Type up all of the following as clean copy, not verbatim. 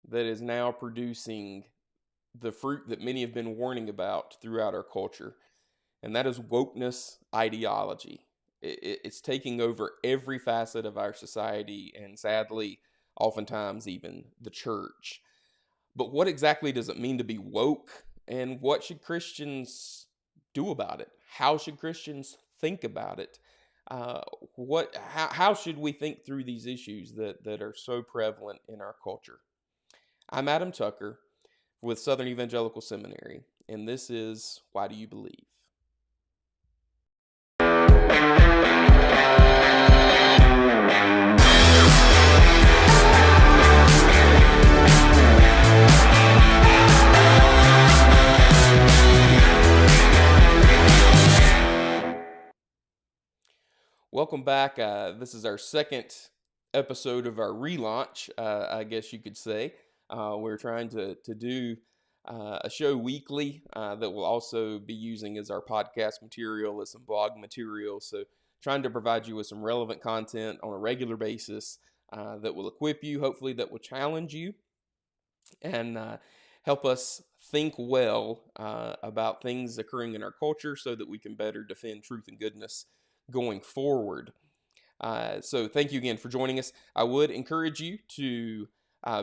that is now producing the fruit that many have been warning about throughout our culture, and that is wokeness ideology. It's taking over every facet of our society, and sadly, oftentimes even the church. But what exactly does it mean to be woke, and what should Christians do about it? How should Christians think about it? Uh, how should we think through these issues that are so prevalent in our culture? I'm Adam Tucker with Southern Evangelical Seminary, and this is Why Do You Believe? Welcome back. This is our second episode of our relaunch, I guess you could say. We're trying to do a show weekly that we'll also be using as our podcast material, as some blog material. So trying to provide you with some relevant content on a regular basis that will equip you, hopefully that will challenge you, and help us think well about things occurring in our culture so that we can better defend truth and goodness going forward. So thank you again for joining us. I would encourage you to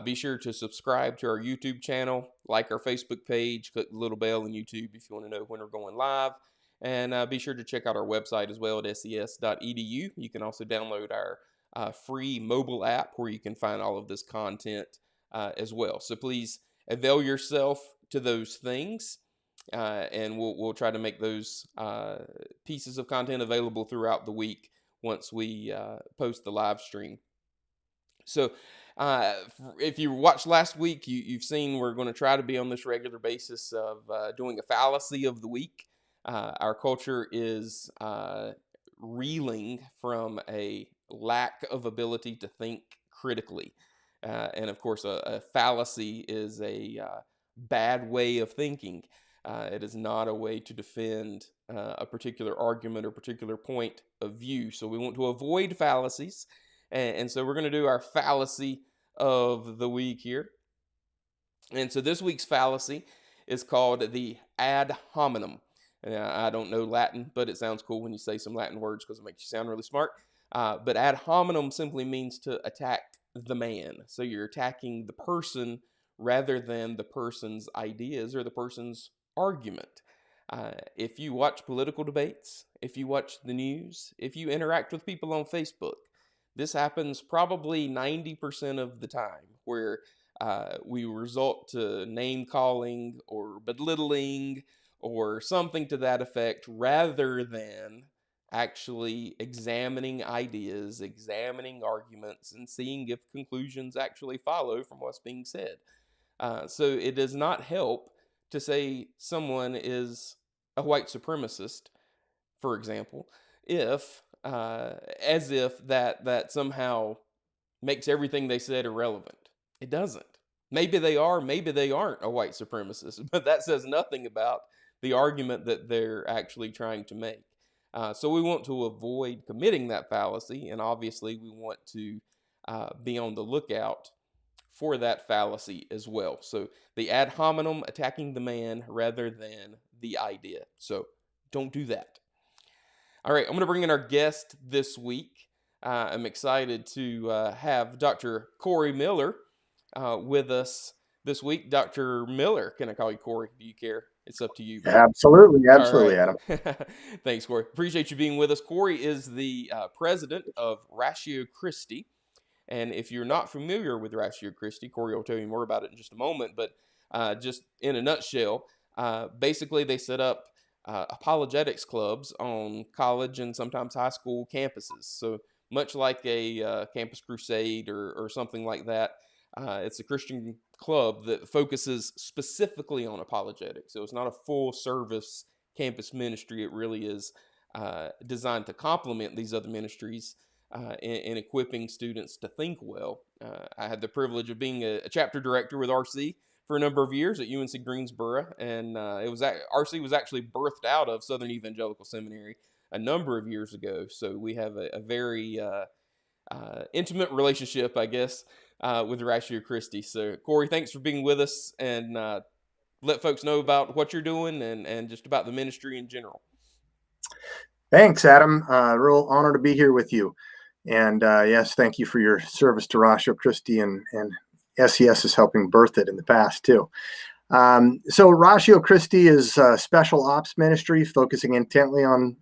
be sure to subscribe to our YouTube channel, like our Facebook page, click the little bell on YouTube if you want to know when we're going live, and be sure to check out our website as well at ses.edu. You can also download our free mobile app where you can find all of this content as well. So please avail yourself to those things. And we'll try to make those pieces of content available throughout the week once we post the live stream. So if you watched last week, you've seen we're going to try to be on this regular basis of doing a fallacy of the week. Our culture is reeling from a lack of ability to think critically. And of course, a fallacy is a bad way of thinking. It is not a way to defend a particular argument or particular point of view. So we want to avoid fallacies. And so we're going to do our fallacy of the week here. And so this week's fallacy is called the ad hominem. I don't know Latin, but it sounds cool when you say some Latin words because it makes you sound really smart. But ad hominem simply means to attack the man. So you're attacking the person rather than the person's ideas or the person's argument. If you watch political debates, if you watch the news, if you interact with people on Facebook, this happens probably 90% of the time where we resort to name calling or belittling or something to that effect rather than actually examining ideas, examining arguments, and seeing if conclusions actually follow from what's being said. So it does not help to say someone is a white supremacist, for example, if as if that somehow makes everything they said irrelevant. It doesn't. Maybe they are, maybe they aren't a white supremacist, but that says nothing about the argument that they're actually trying to make. So we want to avoid committing that fallacy, and obviously we want to be on the lookout for that fallacy as well. So the ad hominem, attacking the man rather than the idea. So don't do that. All right, I'm going to bring in our guest this week. I'm excited to have Dr. Corey Miller with us this week. Dr. Miller, can I call you Corey? Do you care? It's up to you. Absolutely, All right. Adam. Thanks, Corey. Appreciate you being with us. Corey is the president of Ratio Christi. And if you're not familiar with Ratio Christi, Corey will tell you more about it in just a moment. But just in a nutshell, basically they set up apologetics clubs on college and sometimes high school campuses. So much like a campus crusade or something like that, it's a Christian club that focuses specifically on apologetics. So it's not a full service campus ministry. It really is designed to complement these other ministries in equipping students to think well. I had the privilege of being a chapter director with RC for a number of years at UNC Greensboro, and RC was actually birthed out of Southern Evangelical Seminary a number of years ago. So we have a very intimate relationship, I guess, with Ratio Christi. So, Corey, thanks for being with us, and let folks know about what you're doing and just about the ministry in general. Thanks, Adam. Real honor to be here with you. And yes, thank you for your service to Ratio Christi, and SES is helping birth it in the past too. So Ratio Christi is a special ops ministry focusing intently on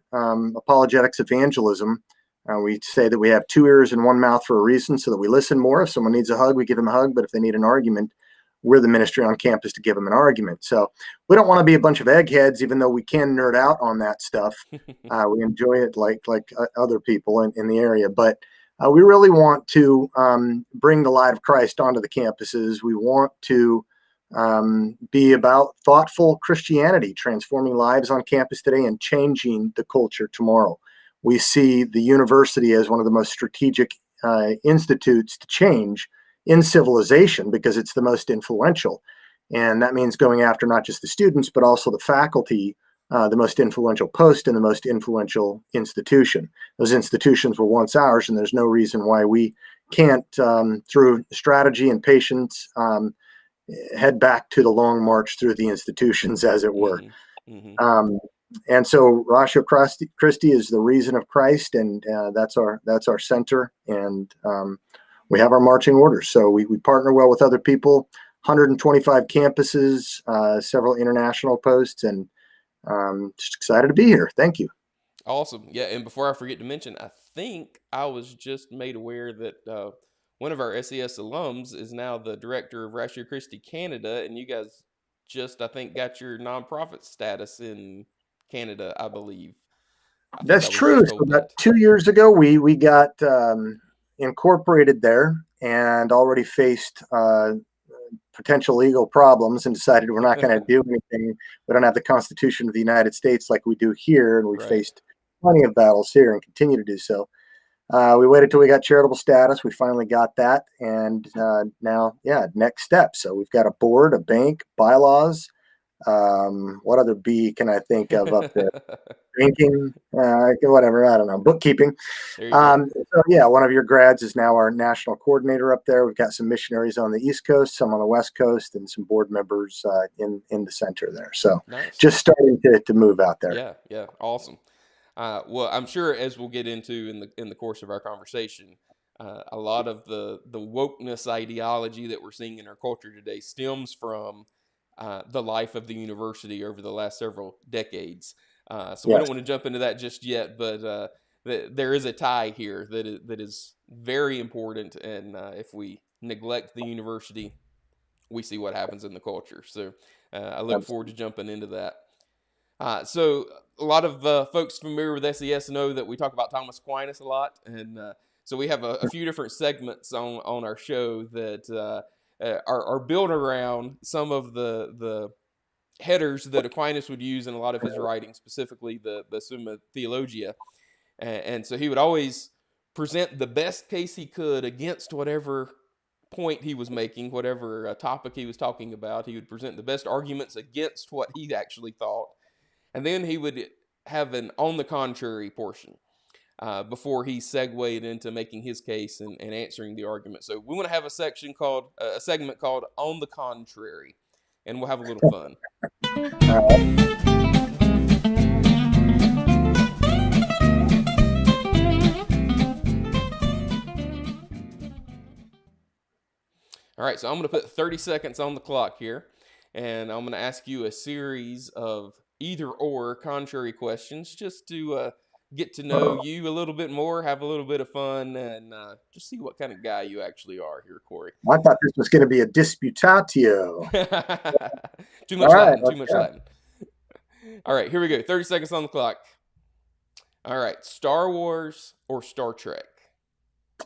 apologetics evangelism. We say that we have 2 ears and 1 mouth for a reason, so that we listen more. If someone needs a hug, we give them a hug. But if they need an argument, we're the ministry on campus to give them an argument. So we don't want to be a bunch of eggheads, even though we can nerd out on that stuff. We enjoy it like other people in the area. But we really want to bring the light of Christ onto the campuses. We want to be about thoughtful Christianity, transforming lives on campus today and changing the culture tomorrow. We see the university as one of the most strategic institutes to change in civilization because it's the most influential. And that means going after not just the students, but also the faculty, the most influential post in the most influential institution. Those institutions were once ours, and there's no reason why we can't, through strategy and patience, head back to the long march through the institutions, as it were. Mm-hmm. And so Ratio Christi is the reason of Christ, and that's our center. And we have our marching orders. So we partner well with other people, 125 campuses, several international posts, and just excited to be here. Thank you. Awesome. Yeah, and before I forget to mention, I think I was just made aware that one of our SES alums is now the director of Ratio Christi Canada, and you guys just, I think, got your nonprofit status in Canada, I believe. That's true. So about 2 years ago, we got incorporated there and already faced potential legal problems and decided we're not going to do anything. We don't have the Constitution of the United States like we do here, and we faced plenty of battles here and continue to do so. We waited till we got charitable status. We finally got that, and now, next step. So we've got a board, a bank, bylaws. What other B can I think of up there? Banking, whatever, I don't know, bookkeeping. So one of your grads is now our national coordinator up there. We've got some missionaries on the East Coast, some on the West Coast, and some board members in the center there. So just starting to move out there. Yeah, awesome. Well, I'm sure, as we'll get into in the course of our conversation, a lot of the wokeness ideology that we're seeing in our culture today stems from the life of the university over the last several decades. So we don't want to jump into that just yet, but there is a tie here that is very important, and if we neglect the university, we see what happens in the culture. So I look forward to jumping into that. So a lot of folks familiar with SES know that we talk about Thomas Aquinas a lot, and so we have a few different segments on our show that are built around some of the headers that Aquinas would use in a lot of his writings, specifically the Summa Theologia. And so he would always present the best case he could against whatever point he was making, whatever topic he was talking about. He would present the best arguments against what he actually thought. And then he would have an on the contrary portion before he segued into making his case and answering the argument. So we want to have a segment called On the Contrary, and we'll have a little fun. All right, so I'm going to put 30 seconds on the clock here, and I'm going to ask you a series of either or contrary questions just to get to know you a little bit more, have a little bit of fun, and just see what kind of guy you actually are here, Corey. I thought this was going to be a disputatio. Too much Latin. All right, here we go. 30 seconds on the clock. All right, Star Wars or Star Trek?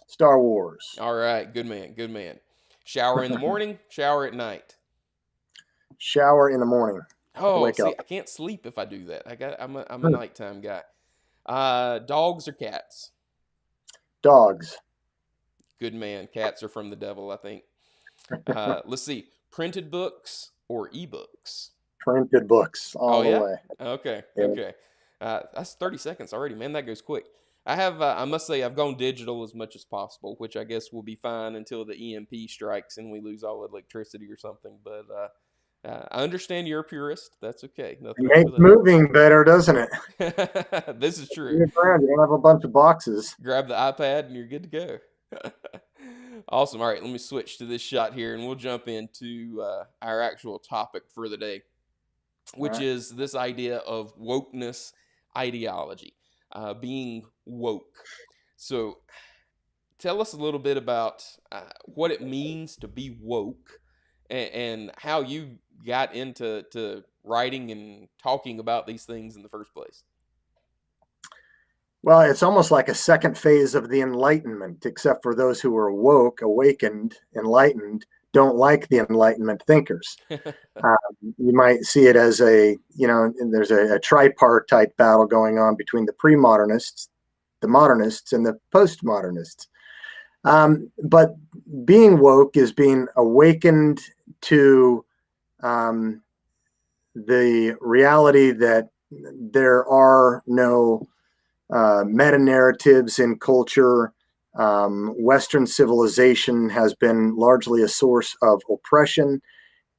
Star Wars. All right, good man. Shower in the morning, shower at night? Shower in the morning. Oh, see, I can't sleep if I do that. I'm a nighttime guy. Dogs or cats? Dogs. Good man. Cats are from the devil, I think. Let's see. Printed books or ebooks? Printed books all the way. Okay. That's 30 seconds already, man. That goes quick. I have. I must say, I've gone digital as much as possible, which I guess will be fine until the EMP strikes and we lose all electricity or something. But I understand you're a purist. That's okay. It Nothing wrong makes with moving better, doesn't it? that. This is true. You don't have a bunch of boxes. Grab the iPad and you're good to go. Awesome. All right, let me switch to this shot here, and we'll jump into our actual topic for the day, All which right. is this idea of wokeness ideology, being woke. So, tell us a little bit about what it means to be woke, and how you got into writing and talking about these things in the first place. Well, it's almost like a second phase of the Enlightenment, except for those who are woke, awakened, enlightened, don't like the Enlightenment thinkers. You might see it as there's a tripartite battle going on between the pre-modernists, the modernists, and the postmodernists. But being woke is being awakened to the reality that there are no meta narratives in culture. Western civilization has been largely a source of oppression,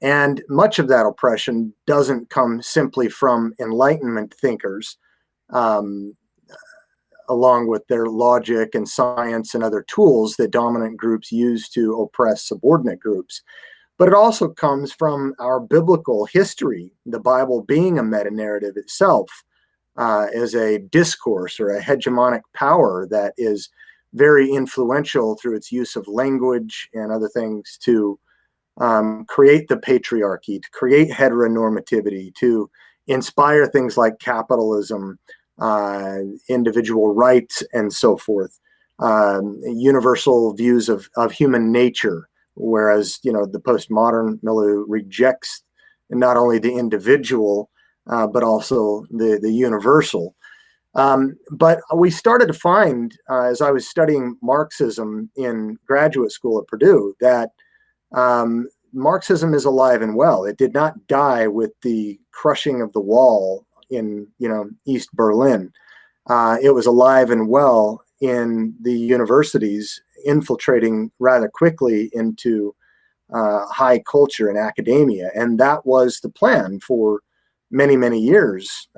and much of that oppression doesn't come simply from Enlightenment thinkers, along with their logic and science and other tools that dominant groups use to oppress subordinate groups. But it also comes from our biblical history, the Bible being a meta narrative itself. Is a discourse or a hegemonic power that is very influential through its use of language and other things to create the patriarchy, to create heteronormativity, to inspire things like capitalism, individual rights, and so forth, universal views of human nature, whereas the postmodern milieu rejects not only the individual, but also the universal. But we started to find, as I was studying Marxism in graduate school at Purdue, that Marxism is alive and well. It did not die with the crushing of the wall in East Berlin. It was alive and well in the universities, infiltrating rather quickly into high culture and academia, and that was the plan for many, many years.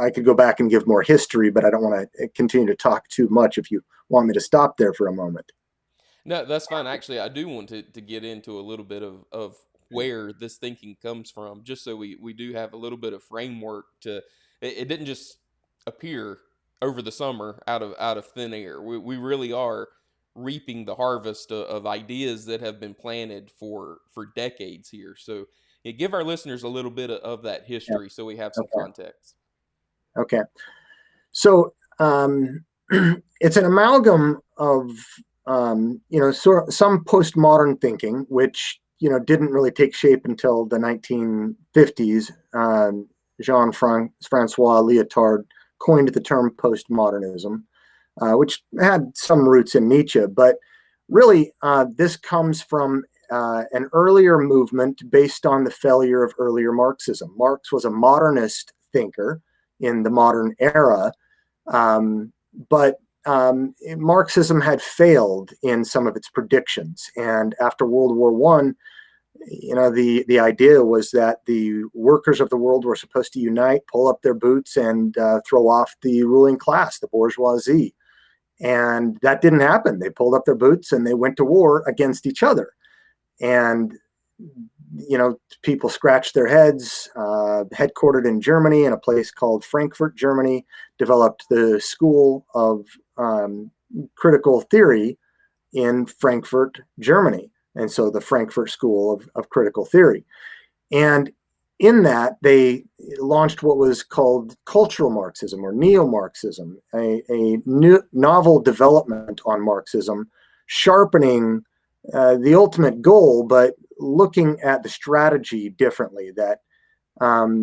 I could go back and give more history, but I don't want to continue to talk too much if you want me to stop there for a moment. No, that's fine. Actually, I do want to get into a little bit of where this thinking comes from, just so we do have a little bit of framework to it didn't just appear over the summer out of thin air. We really are reaping the harvest of ideas that have been planted for decades here. So give our listeners a little bit of that Yeah. history so we have some Okay. context. Okay. So it's an amalgam of some postmodern thinking, which didn't really take shape until the 1950s. Jean-Francois Lyotard coined the term postmodernism, which had some roots in Nietzsche, but really this comes from an earlier movement based on the failure of earlier Marxism. Marx was a modernist thinker in the modern era, but Marxism had failed in some of its predictions. And after World War I, the idea was that the workers of the world were supposed to unite, pull up their boots, and throw off the ruling class, the bourgeoisie. And that didn't happen. They pulled up their boots and they went to war against each other. And people scratched their heads. Headquartered in Germany, in a place called Frankfurt, Germany, developed the School of Critical Theory in Frankfurt, Germany. And so the Frankfurt School of Critical Theory. And in that, they launched what was called cultural Marxism or neo-Marxism, a new novel development on Marxism, sharpening the ultimate goal, but looking at the strategy differently, that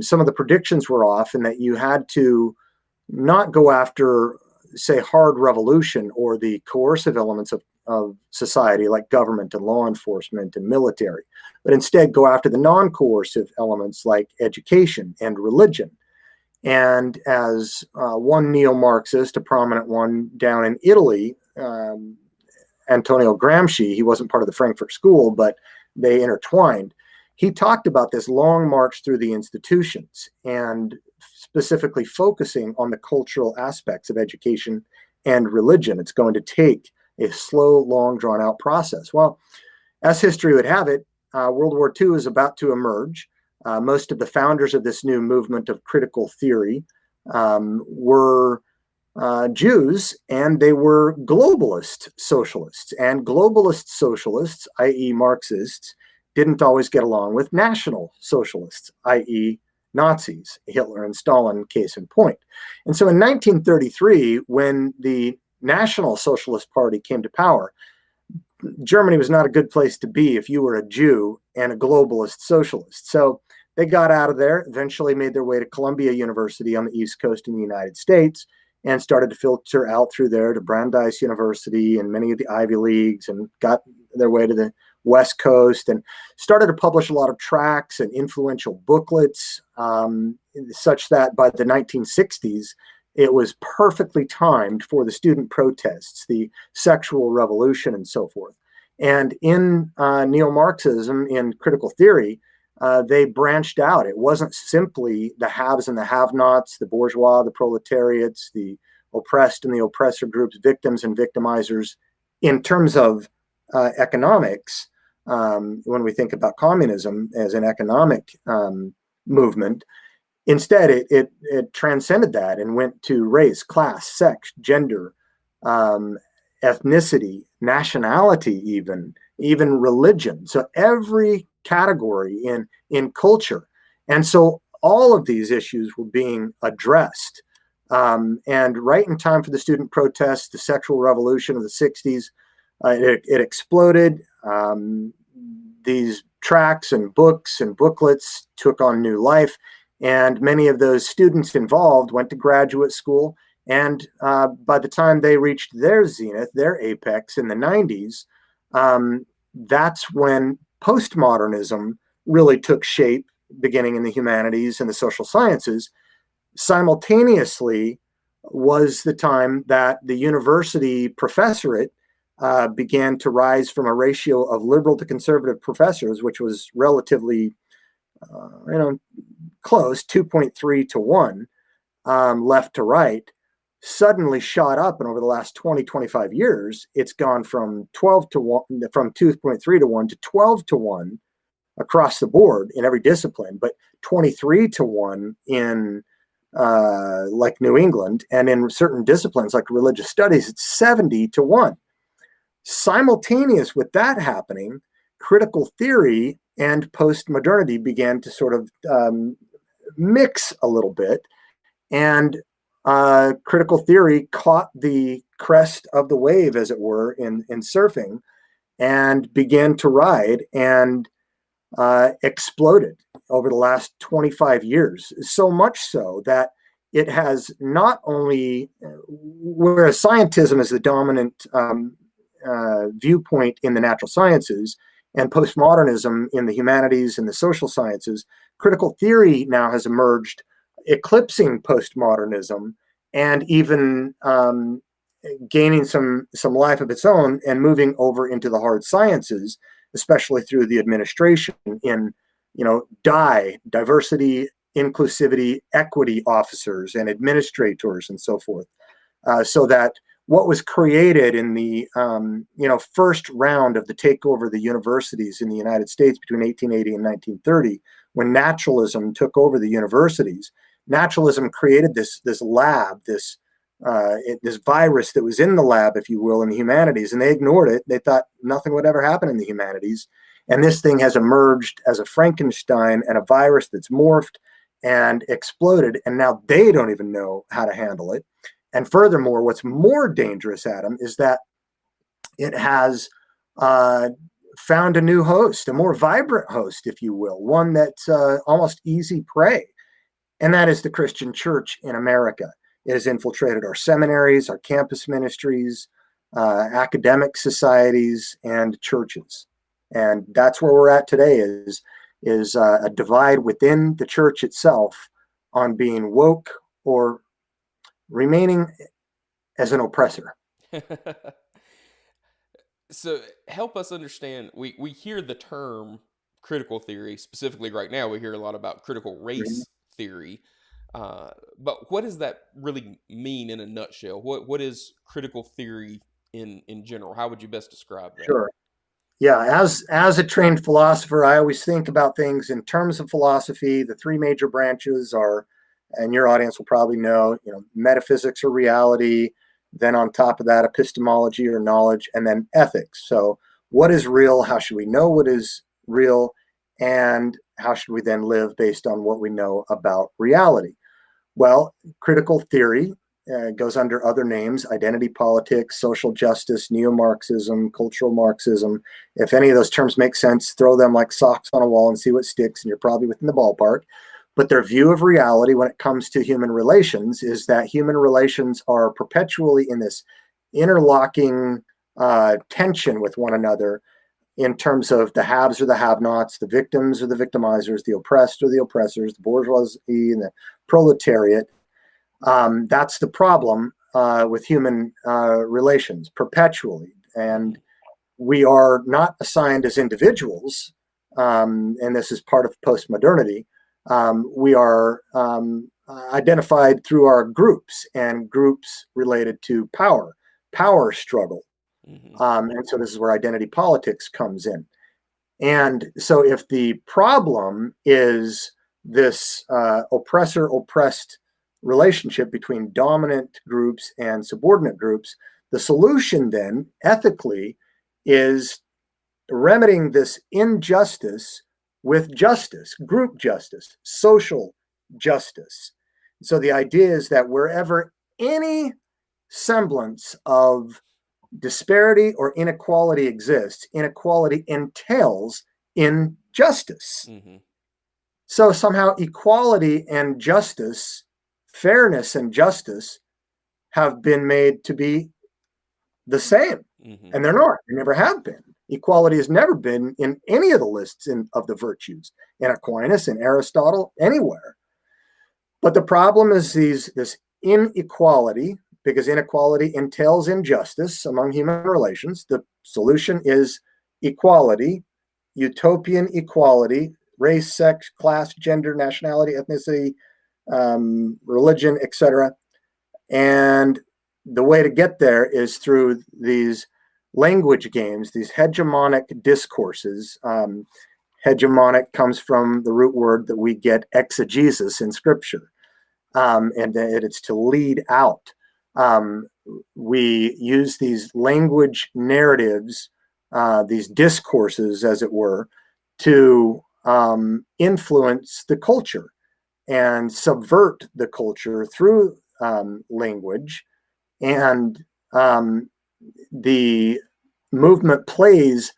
some of the predictions were off and that you had to not go after, say, hard revolution or the coercive elements of society like government and law enforcement and military, but instead go after the non-coercive elements like education and religion. And as one neo-Marxist, a prominent one down in Italy, Antonio Gramsci, he wasn't part of the Frankfurt School, but they intertwined. He talked about this long march through the institutions and specifically focusing on the cultural aspects of education and religion. It's going to take a slow, long, drawn out process. Well, as history would have it, World War II is about to emerge. Most of the founders of this new movement of critical theory were Jews, and they were globalist socialists. And globalist socialists, i.e., Marxists, didn't always get along with national socialists, i.e., Nazis, Hitler and Stalin, case in point. And so in 1933, when the National Socialist Party came to power, Germany was not a good place to be if you were a Jew and a globalist socialist. So they got out of there, eventually made their way to Columbia University on the East Coast in the United States, and started to filter out through there to Brandeis University and many of the Ivy Leagues, and got their way to the West Coast and started to publish a lot of tracts and influential booklets, such that by the 1960s, it was perfectly timed for the student protests, the sexual revolution, and so forth. And in neo-Marxism, in critical theory, they branched out. It wasn't simply the haves and the have-nots, the bourgeois, the proletariats, the oppressed and the oppressor groups, victims and victimizers. In terms of economics, when we think about communism as an economic movement, instead it transcended that and went to race, class, sex, gender, ethnicity, nationality, even religion. So every category in culture. And so all of these issues were being addressed. And right in time for the student protests, the sexual revolution of the 60s, it exploded. These tracts and books and booklets took on new life. And many of those students involved went to graduate school. And by the time they reached their zenith, their apex in the 90s, that's when postmodernism really took shape, beginning in the humanities and the social sciences. Simultaneously was the time that the university professorate began to rise from a ratio of liberal to conservative professors, which was relatively, close, 2.3 to 1, left to right, suddenly shot up. And over the last 20, 25 years, it's gone from 12 to 1, from 2.3 to 1 to 12 to 1 across the board in every discipline, but 23 to 1 in like New England, and in certain disciplines like religious studies, it's 70 to 1. Simultaneous with that happening, critical theory and postmodernity began to sort of mix a little bit, and critical theory caught the crest of the wave, as it were, in surfing, and began to ride and exploded over the last 25 years. So much so that it has not only, whereas scientism is the dominant viewpoint in the natural sciences, and postmodernism in the humanities and the social sciences, critical theory now has emerged, eclipsing postmodernism and even gaining some life of its own and moving over into the hard sciences, especially through the administration in, diversity, inclusivity, equity officers and administrators and so forth. So that what was created in the first round of the takeover of the universities in the United States between 1880 and 1930, when naturalism took over the universities, naturalism created this lab, this virus that was in the lab, if you will, in the humanities, and they ignored it. They thought nothing would ever happen in the humanities. And this thing has emerged as a Frankenstein and a virus that's morphed and exploded, and now they don't even know how to handle it. And furthermore, what's more dangerous, Adam, is that it has found a new host, a more vibrant host, if you will, one that's almost easy prey, and that is the Christian church in America. It has infiltrated our seminaries, our campus ministries, academic societies, and churches. And that's where we're at today, is a divide within the church itself on being woke or remaining as an oppressor? So help us understand. We hear the term critical theory specifically right now. We hear a lot about critical Mhm. race theory, but what does that really mean in a nutshell? What is critical theory in general? How would you best describe that? Sure. Yeah, as a trained philosopher, I always think about things in terms of philosophy. The three major branches are, and your audience will probably know, metaphysics or reality, then on top of that, epistemology or knowledge, and then ethics. So, what is real? How should we know what is real? And how should we then live based on what we know about reality? Well, critical theory goes under other names: identity politics, social justice, neo Marxism, cultural Marxism. If any of those terms make sense, throw them like socks on a wall and see what sticks, and you're probably within the ballpark. But their view of reality when it comes to human relations is that human relations are perpetually in this interlocking tension with one another in terms of the haves or the have-nots, the victims or the victimizers, the oppressed or the oppressors, the bourgeoisie and the proletariat. That's the problem with human relations perpetually. And Hmm. we are not assigned as individuals, and this is part of postmodernity. We are identified through our groups and groups related to power struggle. Hmm. And so this is where identity politics comes in. And so if the problem is this oppressor oppressed relationship between dominant groups and subordinate groups, the solution then ethically is remedying this injustice with justice, group justice, social justice. So the idea is that wherever any semblance of disparity or inequality exists, inequality entails injustice. Hmm. So somehow equality and justice, fairness and justice have been made to be the same. Hmm. And they're not, they never have been. Equality has never been in any of the lists of the virtues, in Aquinas, in Aristotle, anywhere. But the problem is this inequality, because inequality entails injustice among human relations. The solution is equality, utopian equality, race, sex, class, gender, nationality, ethnicity, religion, etc. And the way to get there is through these language games, these hegemonic discourses. Hegemonic comes from the root word that we get exegesis in scripture, and it's to lead out. Um, we use these language narratives, these discourses, as it were, to influence the culture and subvert the culture through language. And the movement plays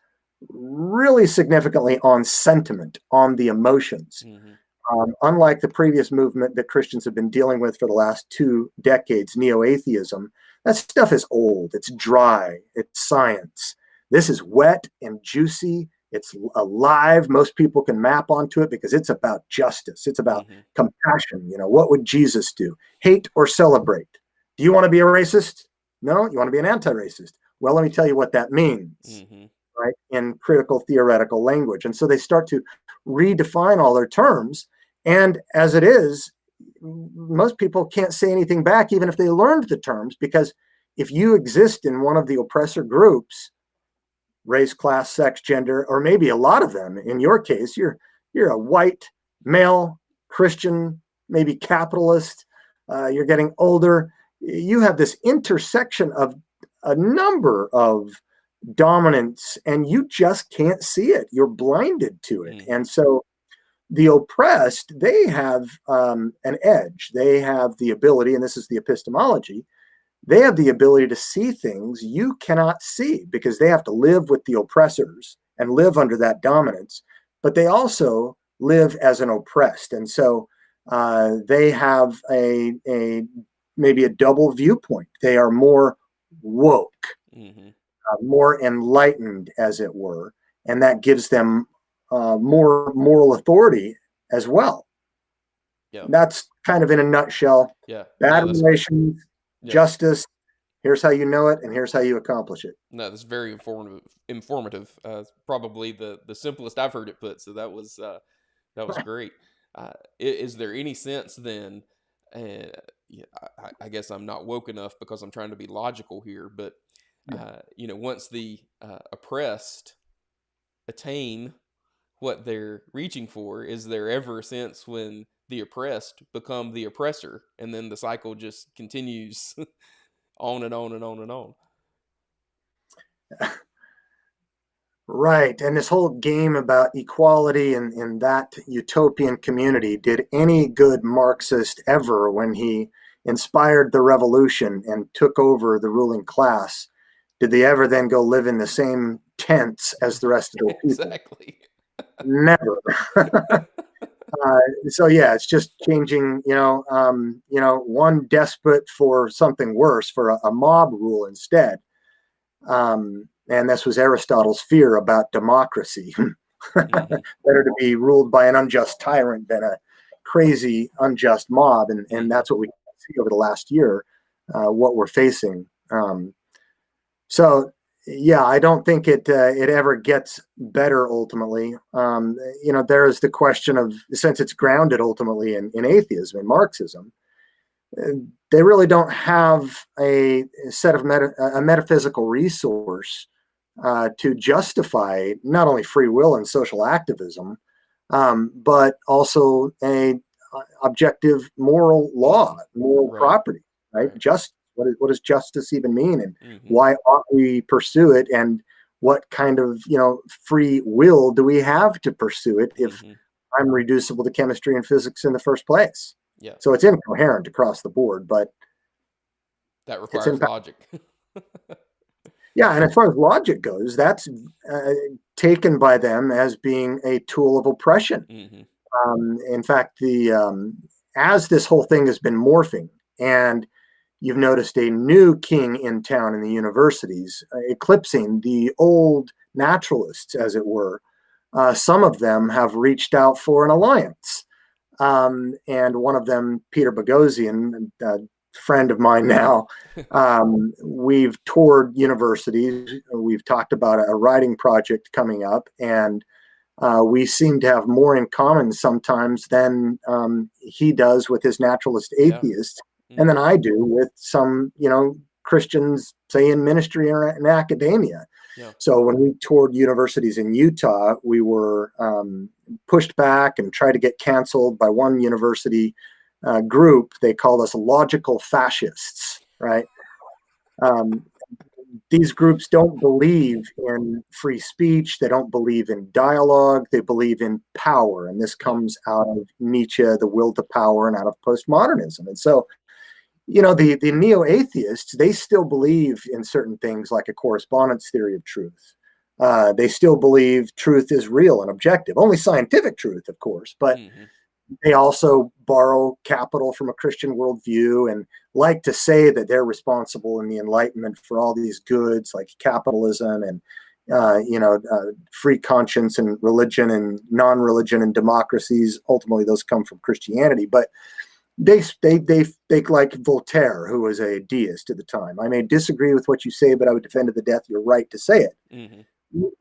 really significantly on sentiment, on the emotions. Hmm. Unlike the previous movement that Christians have been dealing with for the last 2 decades, neo-atheism, that stuff is old, it's dry, it's science. This is wet and juicy, it's alive. Most people can map onto it because it's about justice, it's about Hmm. compassion. What would Jesus do? Hate or celebrate? Do you want to be a racist? No? You want to be an anti-racist? Well, let me tell you what that means, Hmm. right? In critical theoretical language. And so they start to redefine all their terms. And as it is, most people can't say anything back, even if they learned the terms, because if you exist in one of the oppressor groups, race, class, sex, gender, or maybe a lot of them, in your case, you're a white male Christian, maybe capitalist, you're getting older, you have this intersection of a number of dominance, and you just can't see it, you're blinded to it. Hmm. And so the oppressed, they have an edge, they have the ability, and this is the epistemology, they have the ability to see things you cannot see because they have to live with the oppressors and live under that dominance, but they also live as an oppressed. And so they have a maybe a double viewpoint. They are more woke, Hmm. more enlightened, as it were, and that gives them more moral authority as well. Yeah. That's kind of in a nutshell. Yeah. Bad No, that's relations, yeah. justice. Here's how you know it, and here's how you accomplish it. No, that's very informative. Informative. Probably the simplest I've heard it put. So that was great. Is there any sense then? Uh, yeah, I guess I'm not woke enough because I'm trying to be logical here. But Yeah. once the oppressed attain what they're reaching for, is there ever a sense when the oppressed become the oppressor, and then the cycle just continues on and on and on and on? Right. And this whole game about equality and that utopian community, did any good Marxist ever, when he inspired the revolution and took over the ruling class, did they ever then go live in the same tents as the rest of the people? Exactly. Never. So yeah, it's just changing, one despot for something worse, for a mob rule instead. And this was Aristotle's fear about democracy. Hmm. Better to be ruled by an unjust tyrant than a crazy, unjust mob. And Hmm. that's what we see over the last year, what we're facing. So, yeah, I don't think it ever gets better ultimately. There is the question of, since it's grounded ultimately in atheism and Marxism, they really don't have a set of a metaphysical resource to justify not only free will and social activism, but also a objective moral law, Hmm. moral Right. property, right? Right. Just what does justice even mean, and Hmm. why ought we pursue it, and what kind of free will do we have to pursue it if Hmm. I'm reducible to chemistry and physics in the first place? Yeah. So it's incoherent across the board, but That it's requires impact. logic. Yeah, and as far as logic goes, that's taken by them as being a tool of oppression. Hmm. In fact, the as this whole thing has been morphing, and you've noticed a new king in town in the universities, eclipsing the old naturalists, as it were. Some of them have reached out for an alliance, and one of them, Peter Boghossian, a friend of mine now, we've toured universities. We've talked about a writing project coming up, and we seem to have more in common sometimes than he does with his naturalist Yeah. atheists, and then Hmm. I do with some, Christians, say in ministry or in academia. Yeah. So when we toured universities in Utah, we were pushed back and tried to get canceled by one university group. They called us logical fascists, right? Um, these groups don't believe in free speech. They don't believe in dialogue. They believe in power. And this Yeah. comes out of Nietzsche, the will to power, and out of postmodernism. And so, the neo-atheists, they still believe in certain things like a correspondence theory of truth. They still believe truth is real and objective, only scientific truth, of course, but Hmm. they also borrow capital from a Christian worldview and like to say that they're responsible in the Enlightenment for all these goods like capitalism and free conscience and religion and non-religion and democracies. Ultimately, those come from Christianity, but they like Voltaire, who was a deist at the time. I may disagree with what you say, but I would defend to the death your right to say it. Hmm.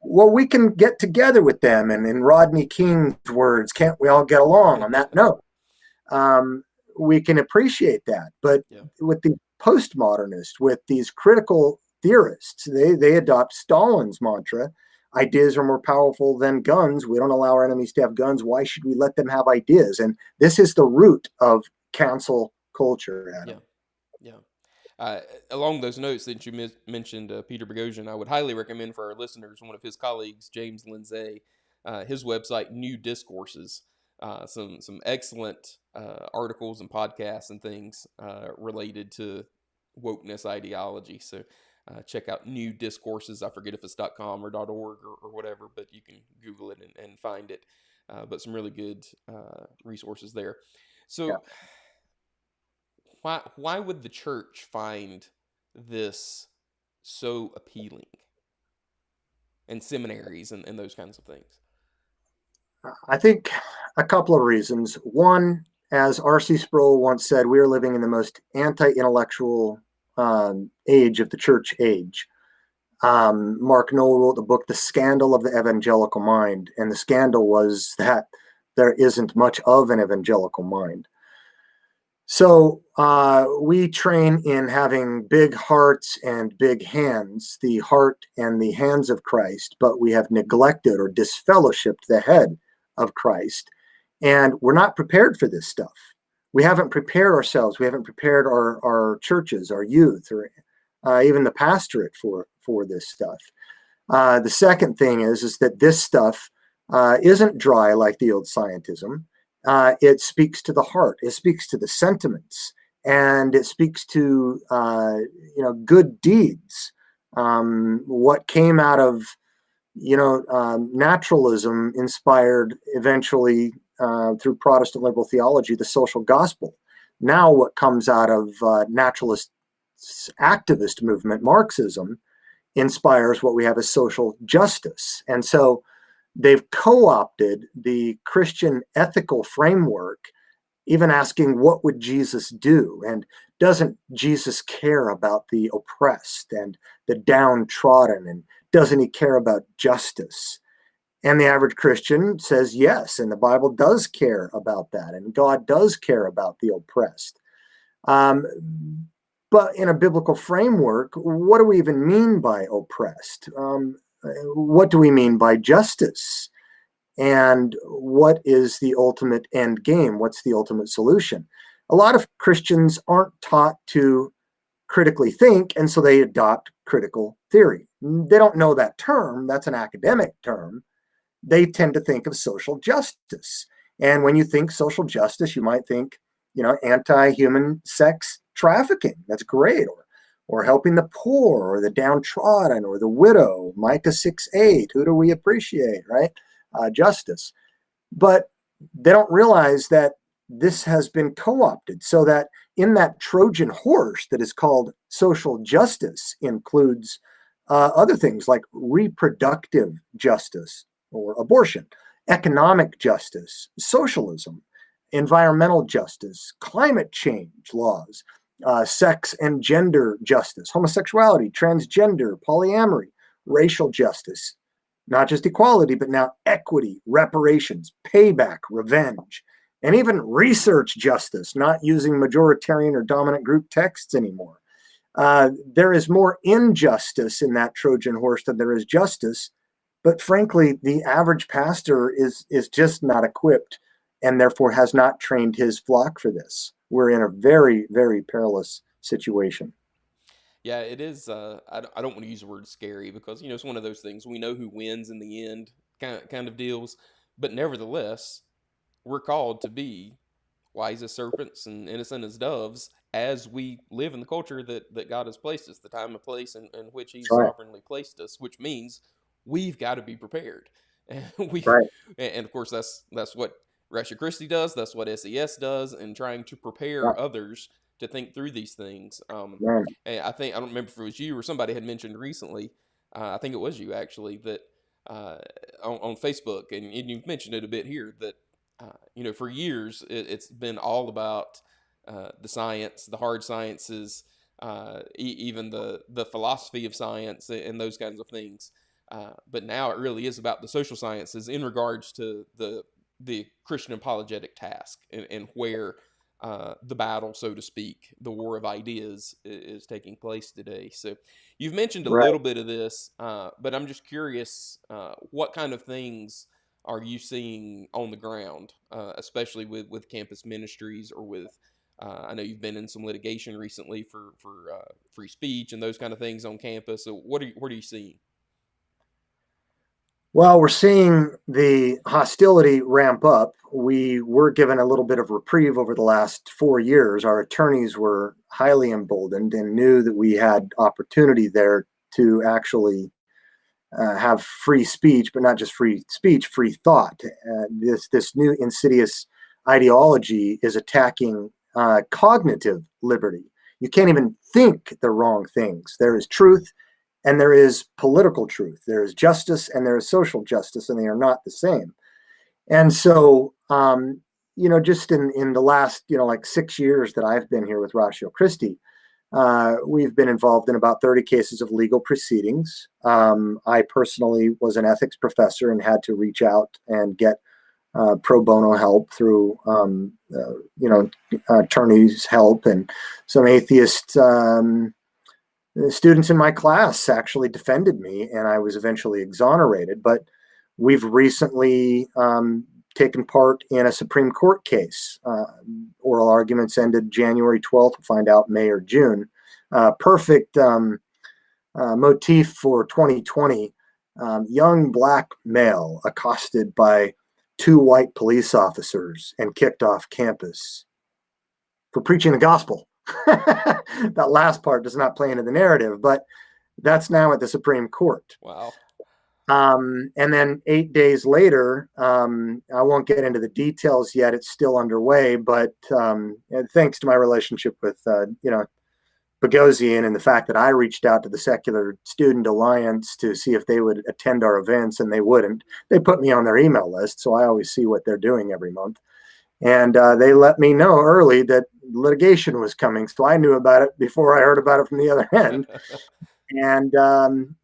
Well, we can get together with them, and in Rodney King's words, can't we all get along on that note? Um, we can appreciate that. But Yeah. with the postmodernists, with these critical theorists, they adopt Stalin's mantra: ideas are more powerful than guns. We don't allow our enemies to have guns. Why should we let them have ideas? And this is the root of cancel culture, Yeah. Adam. Yeah. Uh, Along those notes that you mentioned, Peter Boghossian, I would highly recommend for our listeners one of his colleagues, James Lindsay, his website, New Discourses. Some excellent articles and podcasts and things related to wokeness ideology. So check out New Discourses. I forget if it's .com or .org or whatever, but you can Google it and find it. But some really good resources there. Yeah. So why would the church find this so appealing, and seminaries and those kinds of things? I think a couple of reasons. One, as R.C. Sproul once said, we are living in the most anti-intellectual age of the church age. Mark Noll wrote the book, The Scandal of the Evangelical Mind, and the scandal was that there isn't much of an evangelical mind. So we train in having big hearts and big hands, the heart and the hands of Christ, but we have neglected or disfellowshipped the head of Christ. And we're not prepared for this stuff. We haven't prepared ourselves. We haven't prepared our churches, our youth, or even the pastorate for this stuff. The second thing is that this stuff isn't dry like the old scientism. It speaks to the heart. It speaks to the sentiments, and it speaks to good deeds. What came out of naturalism inspired eventually through Protestant liberal theology the social gospel. Now, what comes out of naturalist activist movement, Marxism, inspires what we have as social justice. And so they've co-opted the Christian ethical framework, even asking, what would Jesus do? And doesn't Jesus care about the oppressed and the downtrodden? And doesn't he care about justice? And the average Christian says yes, and the Bible does care about that, and God does care about the oppressed. But in a biblical framework, what do we even mean by oppressed? What do we mean by justice? And what is the ultimate end game? What's the ultimate solution? A lot of Christians aren't taught to critically think, and so they adopt critical theory. They don't know that term. That's an academic term. They tend to think of social justice. And when you think social justice, you might think, anti-human sex trafficking. That's great. Or helping the poor or the downtrodden or the widow. Micah 6:8. Who do we appreciate, right? Justice. But they don't realize that this has been co-opted, so that in that Trojan horse that is called social justice includes other things like reproductive justice or abortion, economic justice, socialism, environmental justice, climate change laws, sex and gender justice, homosexuality, transgender, polyamory, racial justice, not just equality, but now equity, reparations, payback, revenge, and even research justice, not using majoritarian or dominant group texts anymore. There is more injustice in that Trojan horse than there is justice. But frankly, the average pastor is just not equipped and therefore has not trained his flock for this. We're in a very, very perilous situation. Yeah, it is. I don't want to use the word scary because it's one of those things. We know who wins in the end, kind of deals. But nevertheless, we're called to be wise as serpents and innocent as doves as we live in the culture that God has placed us, the time and place in which He's That's right. sovereignly placed us, which means we've got to be prepared. And Right. and of course that's what Ratio Christi does. That's what SES does, and trying to Yeah, prepare others to think through these things. man. And I don't remember if it was you or somebody had mentioned recently. I think it was you actually that uh, on Facebook, and you've mentioned it a bit here that for years it's been all about the science, the hard sciences, even the philosophy of science and those kinds of things. But now it really is about the social sciences in regards to the Christian apologetic task and where the battle, so to speak, the war of ideas is taking place today. So you've mentioned a Right. little bit of this, but I'm just curious, what kind of things are you seeing on the ground, especially with campus ministries or with I know you've been in some litigation recently for free speech and those kind of things on campus. So what are you seeing? Well, we're seeing the hostility ramp up. We were given a little bit of reprieve over the last 4 years. Our attorneys were highly emboldened and knew that we had opportunity there to actually have free speech, but not just free speech, free thought. This new insidious ideology is attacking cognitive liberty. You can't even think the wrong things. There is truth and there is political truth. There is justice and there is social justice, and they are not the same. And so just in the last, like 6 years that I've been here with Ratio Christi, we've been involved in about 30 cases of legal proceedings. I personally was an ethics professor and had to reach out and get pro bono help through, attorneys' help, and some atheist students in my class actually defended me, and I was eventually exonerated. But we've recently taken part in a Supreme Court case. Oral arguments ended January 12th. We'll find out May or June. Perfect motif for 2020. Young black male accosted by two white police officers and kicked off campus for preaching the gospel. That last part does not play into the narrative, but that's now at the Supreme Court. Wow. And then 8 days later, I won't get into the details yet. It's still underway, but thanks to my relationship with, Bogosian, and the fact that I reached out to the Secular Student Alliance to see if they would attend our events, and they wouldn't. They put me on their email list, so I always see what they're doing every month. And they let me know early that litigation was coming, so I knew about it before I heard about it from the other end. And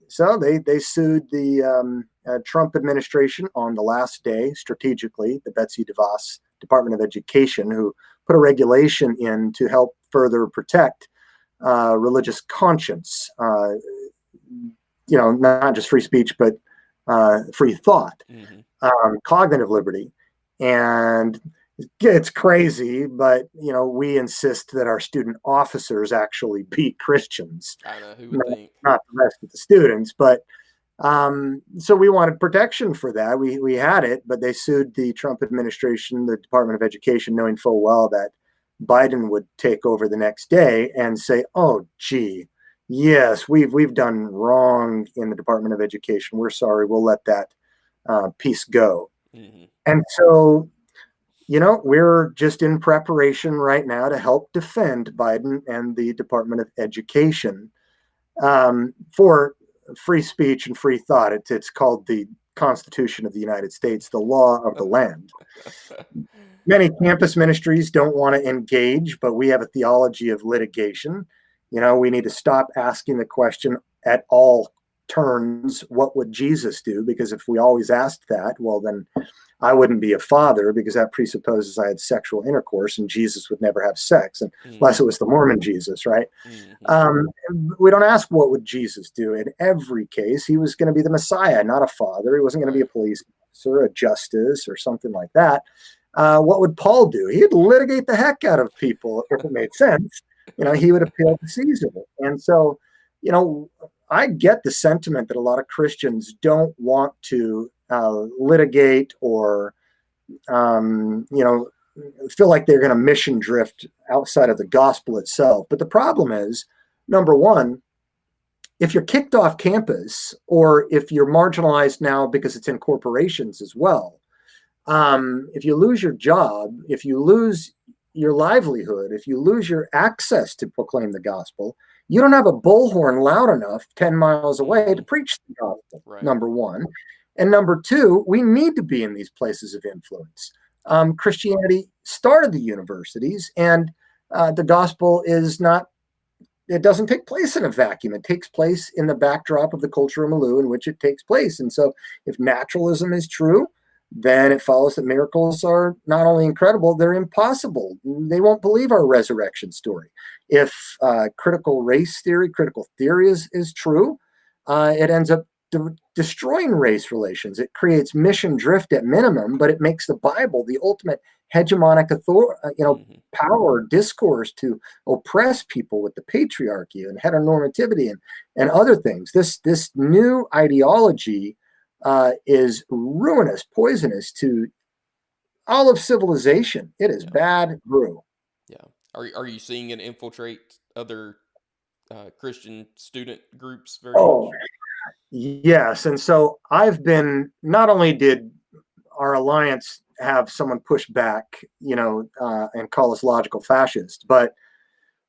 so they sued the Trump administration on the last day strategically, the Betsy DeVos Department of Education, who put a regulation in to help further protect religious conscience, not just free speech, but free thought, cognitive liberty. And it's crazy, but we insist that our student officers actually beat Christians. I know, who would think? Not the rest of the students, but so we wanted protection for that. We had it, but they sued the Trump administration, the Department of Education, knowing full well that Biden would take over the next day and say, "Oh, gee, yes, we've done wrong in the Department of Education. We're sorry. We'll let that piece go." Mm-hmm. And so, we're just in preparation right now to help defend Biden and the Department of Education for free speech and free thought. It's called the Constitution of the United States, the law of the land. Many campus ministries don't want to engage, but we have a theology of litigation. We need to stop asking the question at all turns, what would Jesus do? Because if we always asked that, well, then I wouldn't be a father, because that presupposes I had sexual intercourse, and Jesus would never have sex, unless it was the Mormon Jesus, right? We don't ask what would Jesus do. In every case, he was going to be the Messiah, not a father. He wasn't going to be a police officer, a justice, or something like that. What would Paul do? He'd litigate the heck out of people if it made sense. He would appeal to Caesar. And so, I get the sentiment that a lot of Christians don't want to litigate or, feel like they're going to mission drift outside of the gospel itself. But the problem is, number one, if you're kicked off campus, or if you're marginalized now because it's in corporations as well, if you lose your job, if you lose your livelihood, if you lose your access to proclaim the gospel, you don't have a bullhorn loud enough 10 miles away to preach the gospel, right. Number one. And number two, we need to be in these places of influence. Christianity started the universities, and the gospel it doesn't take place in a vacuum. It takes place in the backdrop of the culture of milieu in which it takes place. And so if naturalism is true, then it follows that miracles are not only incredible, they're impossible. They won't believe our resurrection story. If critical theory is true, it ends up destroying race relations. It creates mission drift at minimum, but it makes the Bible the ultimate hegemonic power discourse to oppress people with the patriarchy and heteronormativity and other things. This new ideology is ruinous, poisonous to all of civilization. It is bad brew. Yeah. Are you seeing it infiltrate other Christian student groups very much? Yes. And so not only did our alliance have someone push back, and call us logical fascists, but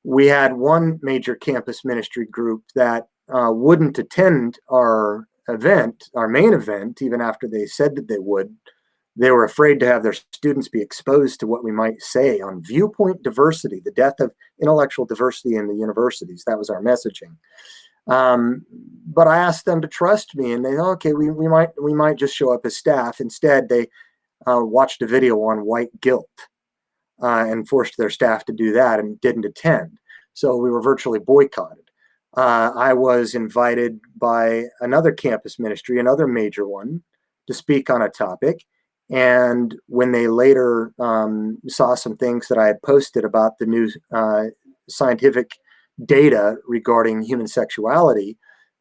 we had one major campus ministry group that wouldn't attend our main event, even after they said that they would, They were afraid to have their students be exposed to what we might say on viewpoint diversity, the death of intellectual diversity in the universities. That was our messaging. But I asked them to trust me, and they okay, we might just show up as staff. Instead, they watched a video on white guilt and forced their staff to do that and didn't attend. So we were virtually boycotted. I was invited by another campus ministry, another major one, to speak on a topic. And when they later saw some things that I had posted about the new scientific data regarding human sexuality,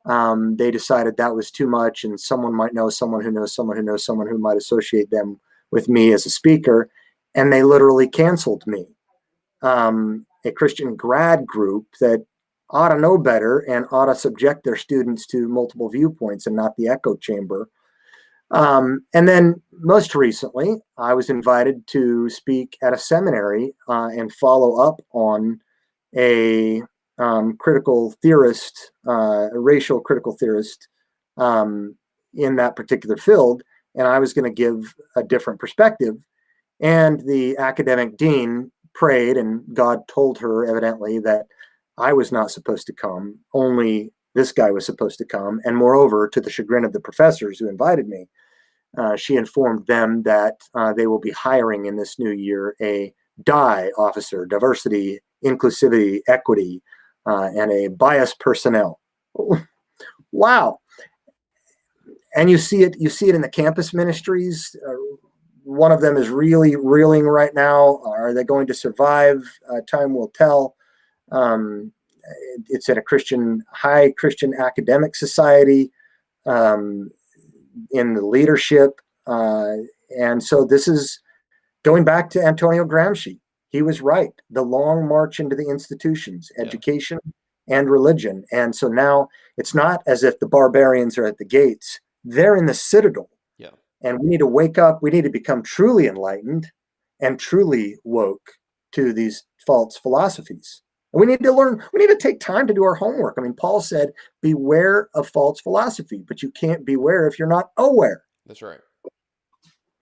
they decided that was too much, and someone might know someone who knows someone who knows someone who might associate them with me as a speaker, and they literally canceled me. A Christian grad group that ought to know better and ought to subject their students to multiple viewpoints and not the echo chamber. And then most recently, I was invited to speak at a seminary and follow up on a critical theorist, a racial critical theorist in that particular field. And I was going to give a different perspective. And the academic dean prayed, and God told her evidently that I was not supposed to come, only this guy was supposed to come. And moreover, to the chagrin of the professors who invited me, she informed them that they will be hiring in this new year a DI officer, diversity, inclusivity, equity, and a bias personnel. Wow. And you see it in the campus ministries. One of them is really reeling right now. Are they going to survive? Time will tell. It's at a high Christian academic society in the leadership. And so this is going back to Antonio Gramsci. He was right. The long march into the institutions, education and religion. And so now it's not as if the barbarians are at the gates. They're in the citadel. Yeah. And we need to wake up. We need to become truly enlightened and truly woke to these false philosophies. And we need to learn, we need to take time to do our homework. I mean, Paul said, beware of false philosophy, but you can't beware if you're not aware. That's right.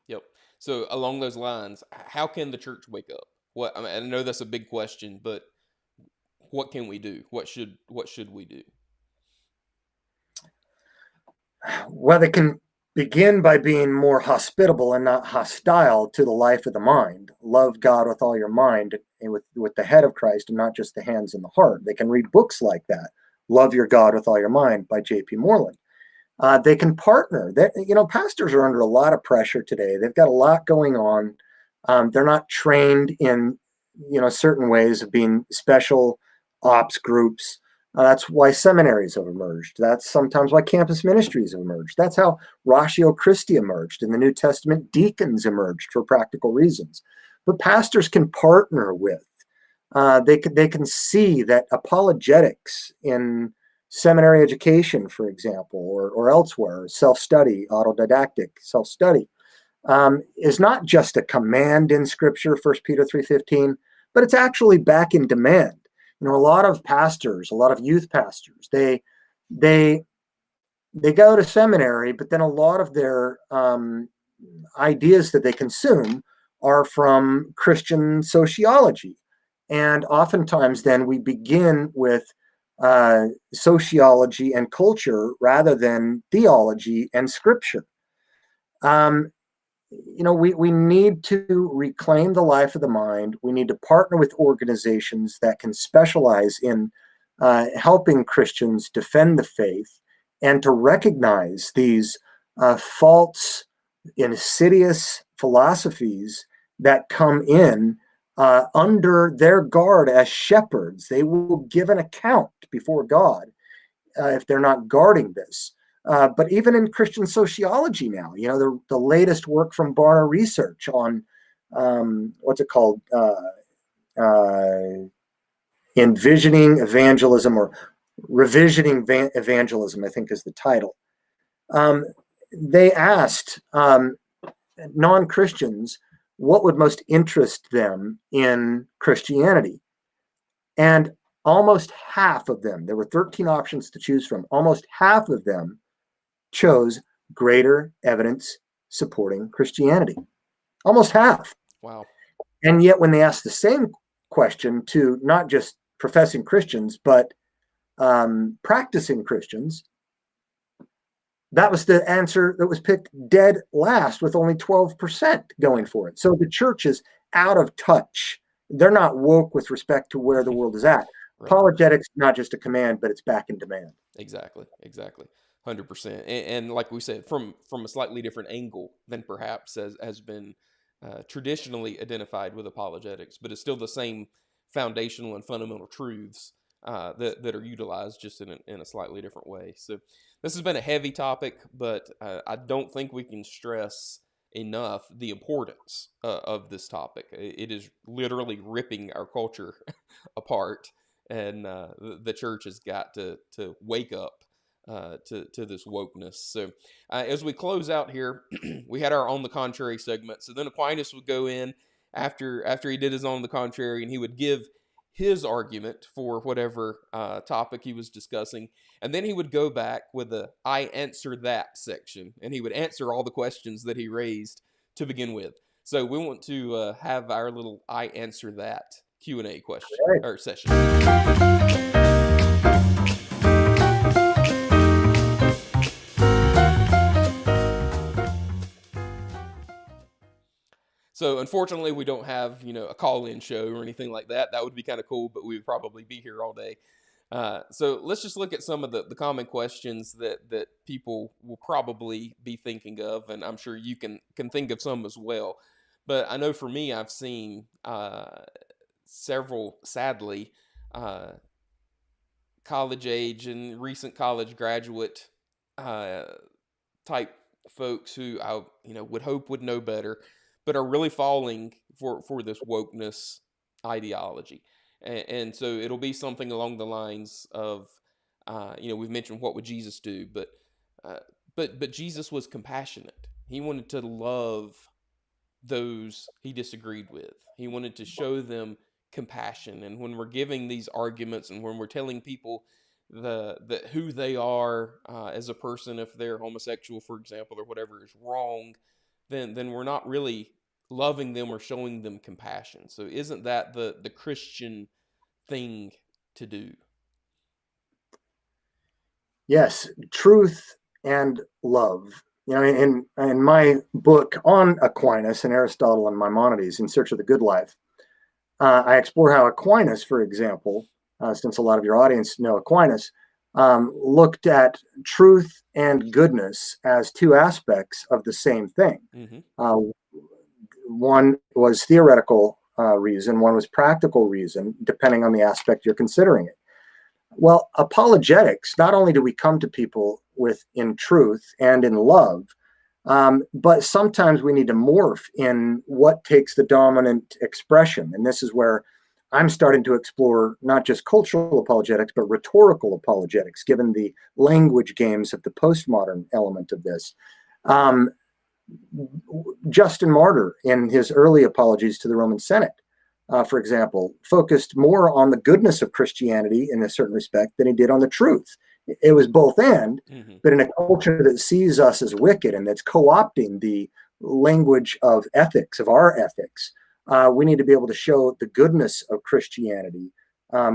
Yep. So along those lines, how can the church wake up? I know that's a big question, but what can we do? What should we do? Well, they can begin by being more hospitable and not hostile to the life of the mind. Love God with all your mind and with the head of Christ and not just the hands and the heart. They can read books like that. Love Your God with All Your Mind by J.P. Moreland. They can partner. Pastors are under a lot of pressure today. They've got a lot going on. They're not trained in, certain ways of being special ops groups. That's why seminaries have emerged. That's sometimes why campus ministries have emerged. That's how Ratio Christi emerged. In the New Testament, deacons emerged for practical reasons. But pastors can partner with. They can see that apologetics in seminary education, for example, or elsewhere, self-study, autodidactic self-study, is not just a command in Scripture, 1 Peter 3:15, but it's actually back in demand. A lot of pastors, a lot of youth pastors, they go to seminary, but then a lot of their ideas that they consume are from Christian sociology. And oftentimes then we begin with sociology and culture rather than theology and scripture. We need to reclaim the life of the mind. We need to partner with organizations that can specialize in helping Christians defend the faith and to recognize these false, insidious philosophies that come in under their guard as shepherds. They will give an account before God if they're not guarding this. But even in Christian sociology now, the latest work from Barna Research on what's it called? Envisioning Evangelism or Revisioning Evangelism, I think is the title. They asked non-Christians what would most interest them in Christianity. And almost half of them, there were 13 options to choose from, almost half of them chose greater evidence supporting Christianity. Almost half. Wow. And yet, when they ask the same question to not just professing Christians, but practicing Christians, that was the answer that was picked dead last, with only 12% going for it. So the church is out of touch. They're not woke with respect to where the world is at. Right. Apologetics is not just a command, but it's back in demand. Exactly. 100%. And like we said, from a slightly different angle than perhaps has been traditionally identified with apologetics, but it's still the same foundational and fundamental truths that are utilized just in a slightly different way. So this has been a heavy topic, but I don't think we can stress enough the importance of this topic. It is literally ripping our culture apart, and the church has got to wake up to this wokeness. So as we close out here, we had our On the Contrary segment. So then Aquinas would go in after he did his On the Contrary, and he would give his argument for whatever topic he was discussing, and then he would go back with the I answer that section, and he would answer all the questions that he raised to begin with. So we want to have our little I answer that Q&A question Right. or session. So unfortunately, we don't have a call-in show or anything like that. That would be kind of cool, but we would probably be here all day. So let's just look at some of the common questions that people will probably be thinking of, and I'm sure you can think of some as well. But I know for me, I've seen several, sadly, college age and recent college graduate type folks who I would hope would know better, but are really falling for this wokeness ideology. And so it'll be something along the lines of, we've mentioned what would Jesus do, uh, but Jesus was compassionate. He wanted to love those he disagreed with. He wanted to show them compassion. And when we're giving these arguments and when we're telling people the who they are as a person, if they're homosexual, for example, or whatever is wrong, then we're not really loving them or showing them compassion. So isn't that the Christian thing to do? Yes, truth and love. In my book on Aquinas and Aristotle and Maimonides, In Search of the Good Life, I explore how Aquinas, for example, since a lot of your audience know Aquinas, looked at truth and goodness as two aspects of the same thing. Mm-hmm. One was theoretical reason, one was practical reason, depending on the aspect you're considering it. Well, apologetics, not only do we come to people in truth and in love, but sometimes we need to morph in what takes the dominant expression. And this is where I'm starting to explore not just cultural apologetics, but rhetorical apologetics, given the language games of the postmodern element of this. Justin Martyr, in his early apologies to the Roman Senate, for example, focused more on the goodness of Christianity in a certain respect than he did on the truth. It was both and, Mm-hmm. but in a culture that sees us as wicked and that's co-opting the language of ethics, of our ethics, we need to be able to show the goodness of Christianity.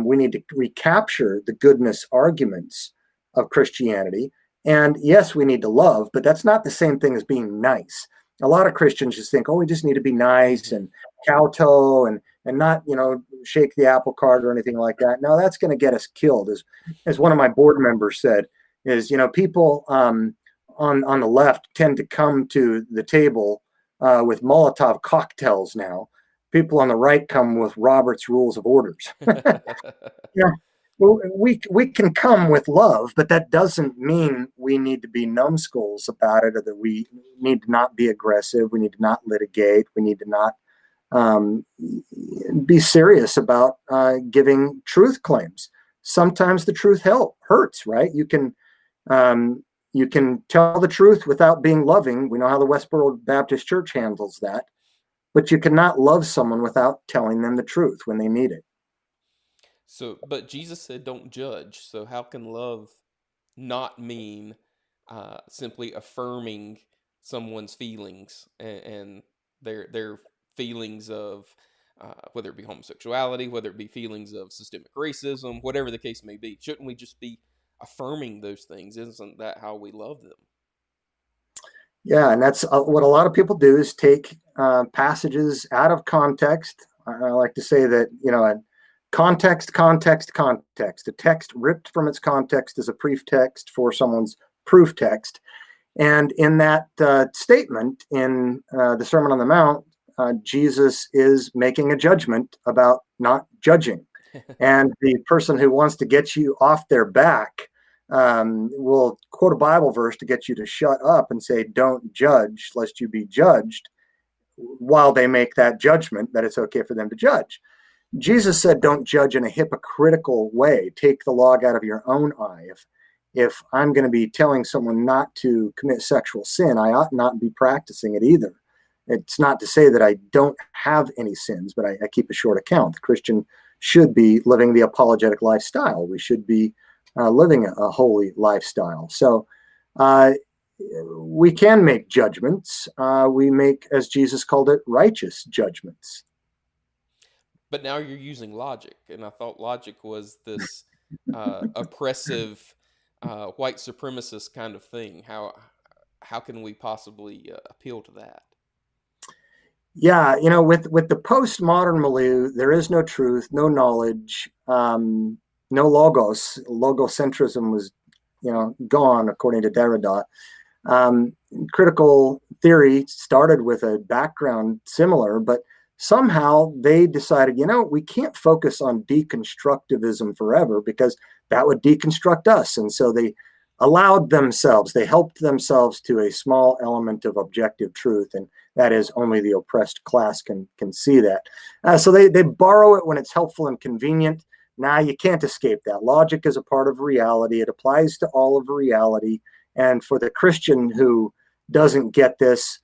We need to recapture the goodness arguments of Christianity. And yes, we need to love, but that's not the same thing as being nice. A lot of Christians just think, oh, we just need to be nice and kowtow and not, shake the apple cart or anything like that. No, that's going to get us killed. As one of my board members said, is, people on the left tend to come to the table with Molotov cocktails now. People on the right come with Robert's Rules of Orders. Well, we can come with love, but that doesn't mean we need to be numbskulls about it, or that we need to not be aggressive. We need to not litigate. We need to not be serious about giving truth claims. Sometimes the truth hurts, right? You can tell the truth without being loving. We know how the Westboro Baptist Church handles that, but you cannot love someone without telling them the truth when they need it. So, but Jesus said, "Don't judge." So, how can love not mean simply affirming someone's feelings and their feelings of whether it be homosexuality, whether it be feelings of systemic racism, whatever the case may be. Shouldn't we just be affirming those things? Isn't that how we love them? Yeah, and that's what a lot of people do is take passages out of context. I like to say that, a context, context, context. A text ripped from its context is a pretext for someone's proof text. And in that statement in the Sermon on the Mount, Jesus is making a judgment about not judging. And the person who wants to get you off their back will quote a Bible verse to get you to shut up and say, "Don't judge, lest you be judged," while they make that judgment that it's okay for them to judge. Jesus said, "Don't judge in a hypocritical way. Take the log out of your own eye." If I'm going to be telling someone not to commit sexual sin, I ought not be practicing it either. It's not to say that I don't have any sins, but I keep a short account. The Christian should be living the apologetic lifestyle. We should be living a holy lifestyle. So we can make judgments. We make, as Jesus called it, righteous judgments. But now you're using logic, and I thought logic was this oppressive white supremacist kind of thing. How can we possibly appeal to that? Yeah, with the postmodern milieu, there is no truth, no knowledge, no logos. Logocentrism was, gone according to Derrida. Critical theory started with a background similar, but somehow they decided, we can't focus on deconstructivism forever because that would deconstruct us. And so they helped themselves to a small element of objective truth. And that is only the oppressed class can see that. So they borrow it when it's helpful and convenient. Now you can't escape that. Logic is a part of reality. It applies to all of reality. And for the Christian who doesn't get this,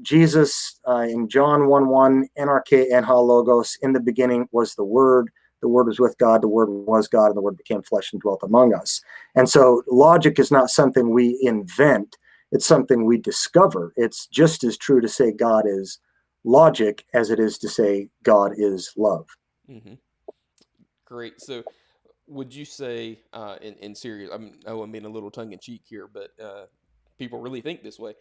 Jesus in John 1:1, NRK en ha logos, in the beginning was the Word was with God, the Word was God, and the Word became flesh and dwelt among us. And so logic is not something we invent, it's something we discover. It's just as true to say God is logic as it is to say God is love. Mm-hmm. Great. So would you say in serious, I'm being a little tongue-in-cheek here, but people really think this way.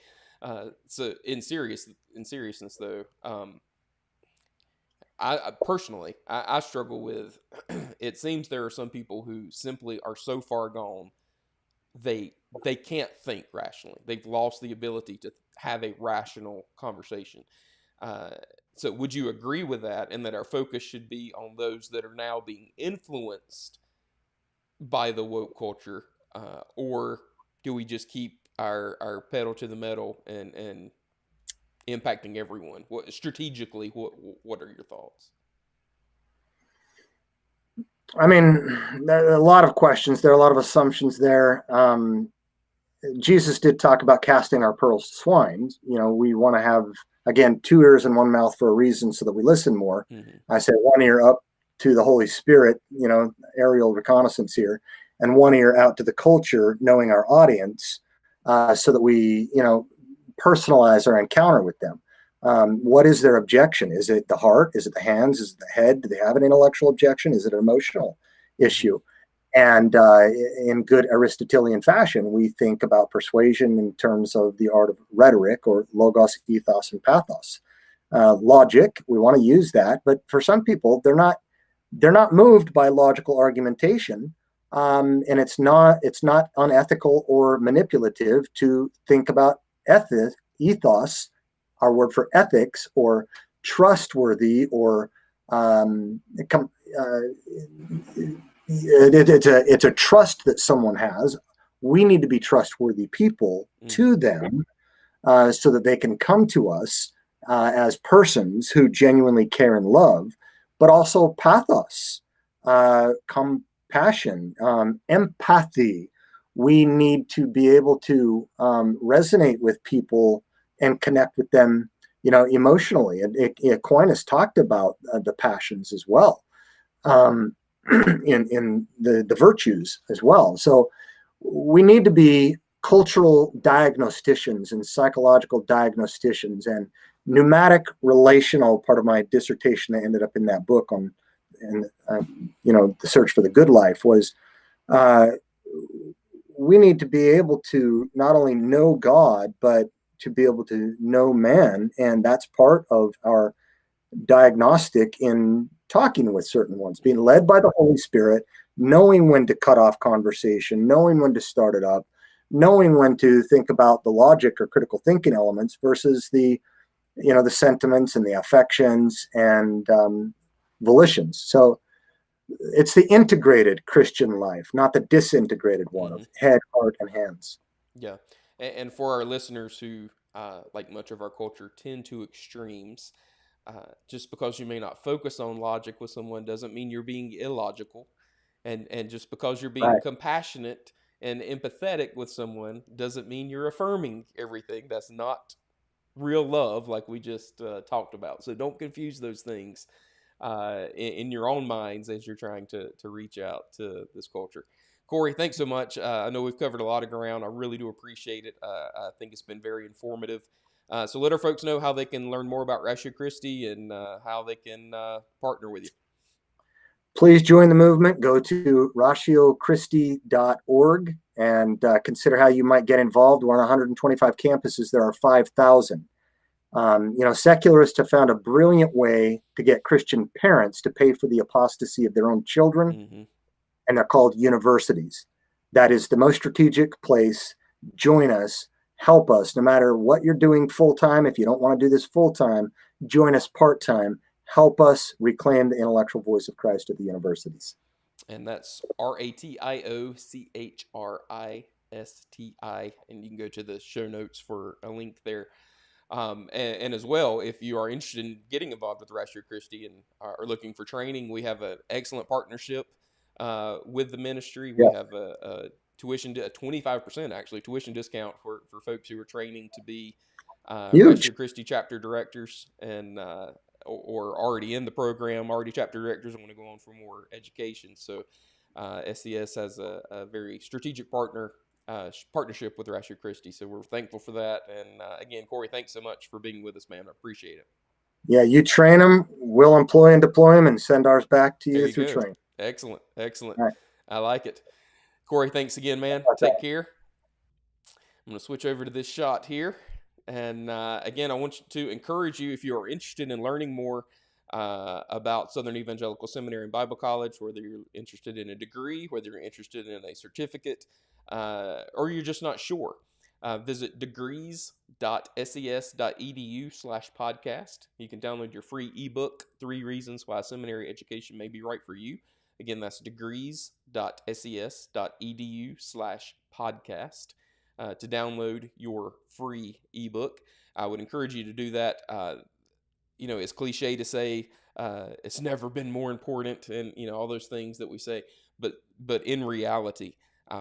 So in seriousness though, I personally, I struggle with, it seems there are some people who simply are so far gone, they can't think rationally. They've lost the ability to have a rational conversation. So would you agree with that, and that our focus should be on those that are now being influenced by the woke culture, or do we just keep our pedal to the metal and impacting everyone? Strategically, what are your thoughts? I mean, there are a lot of questions. There are a lot of assumptions there. Jesus did talk about casting our pearls to swine. We want to have, again, 2 ears and 1 mouth for a reason, so that we listen more. Mm-hmm. I said 1 ear up to the Holy Spirit, aerial reconnaissance here, and 1 ear out to the culture, knowing our audience, so that we, personalize our encounter with them. What is their objection? Is it the heart? Is it the hands? Is it the head? Do they have an intellectual objection? Is it an emotional issue? And in good Aristotelian fashion, we think about persuasion in terms of the art of rhetoric, or logos, ethos, and pathos. Logic, we want to use that, but for some people, they're not moved by logical argumentation, and it's not unethical or manipulative to think about ethos, our word for ethics, or trustworthy, or it's a trust that someone has. We need to be trustworthy people to them, so that they can come to us as persons who genuinely care and love, but also pathos, compassion, empathy. We need to be able to resonate with people and connect with them, emotionally. And Aquinas talked about the passions as well, in the virtues as well. So we need to be cultural diagnosticians and psychological diagnosticians and pneumatic relational, part of my dissertation that ended up in that book on, and the search for the good life, was we need to be able to not only know God, but to be able to know man. And that's part of our diagnostic in talking with certain ones, being led by the Holy Spirit, knowing when to cut off conversation, knowing when to start it up, knowing when to think about the logic or critical thinking elements versus the sentiments and the affections and volitions. So it's the integrated Christian life, not the disintegrated one of head, heart, and hands. Yeah. And for our listeners who, like much of our culture, tend to extremes, just because you may not focus on logic with someone doesn't mean you're being illogical. And just because you're being compassionate and empathetic with someone doesn't mean you're affirming everything. That's not real love, like we just talked about. So don't confuse those things in your own minds as you're trying to reach out to this culture. Corey, thanks so much. I know we've covered a lot of ground. I really do appreciate it. I think it's been very informative. So let our folks know how they can learn more about Ratio Christi and how they can partner with you. Please join the movement. Go to ratiochristi.org and consider how you might get involved. We're on 125 campuses. There are 5,000. Secularists have found a brilliant way to get Christian parents to pay for the apostasy of their own children, and they're called universities. That is the most strategic place. Join us. Help us. No matter what you're doing full-time, if you don't want to do this full-time, join us part-time. Help us reclaim the intellectual voice of Christ at the universities. And that's RATIOCHRISTI. And you can go to the show notes for a link there. And as well, if you are interested in getting involved with Ratio Christi and are looking for training, we have an excellent partnership with the ministry. We have a 25% actually tuition discount for folks who are training to be Ratio Christi chapter directors and or already in the program, already chapter directors and want to go on for more education. So SES has a very strategic partnership with Ratio Christi. So we're thankful for that. And again, Corey, thanks so much for being with us, man. I appreciate it. Yeah, you train them, we'll employ and deploy them and send ours back to you through training. Excellent. Right. I like it. Corey, thanks again, man. Take care. I'm going to switch over to this shot here. And again, I want to encourage you, if you are interested in learning more about Southern Evangelical Seminary and Bible College, whether you're interested in a degree, whether you're interested in a certificate, or you're just not sure, visit degrees.ses.edu/podcast. You can download your free ebook, 3 Reasons Why Seminary Education May Be Right for You. Again, that's degrees.ses.edu/podcast. To download your free ebook. I would encourage you to do that. It's cliche to say it's never been more important and, all those things that we say. But in reality,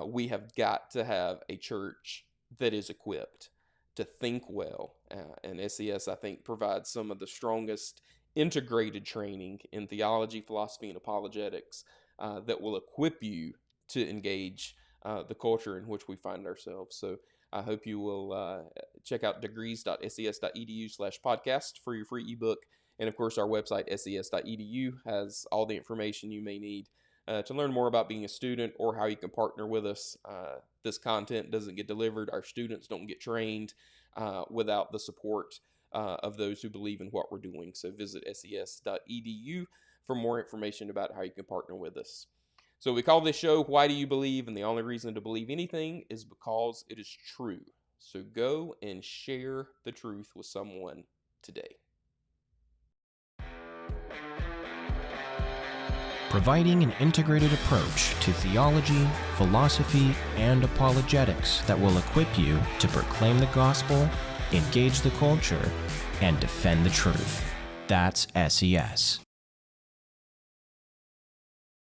we have got to have a church that is equipped to think well. And SES, I think, provides some of the strongest integrated training in theology, philosophy, and apologetics that will equip you to engage the culture in which we find ourselves. So I hope you will check out degrees.ses.edu/podcast for your free ebook. And of course, our website, ses.edu, has all the information you may need to learn more about being a student or how you can partner with us. This content doesn't get delivered. Our students don't get trained without the support of those who believe in what we're doing. So visit ses.edu for more information about how you can partner with us. So we call this show, Why Do You Believe? And the only reason to believe anything is because it is true. So go and share the truth with someone today. Providing an integrated approach to theology, philosophy, and apologetics that will equip you to proclaim the gospel, engage the culture, and defend the truth. That's SES.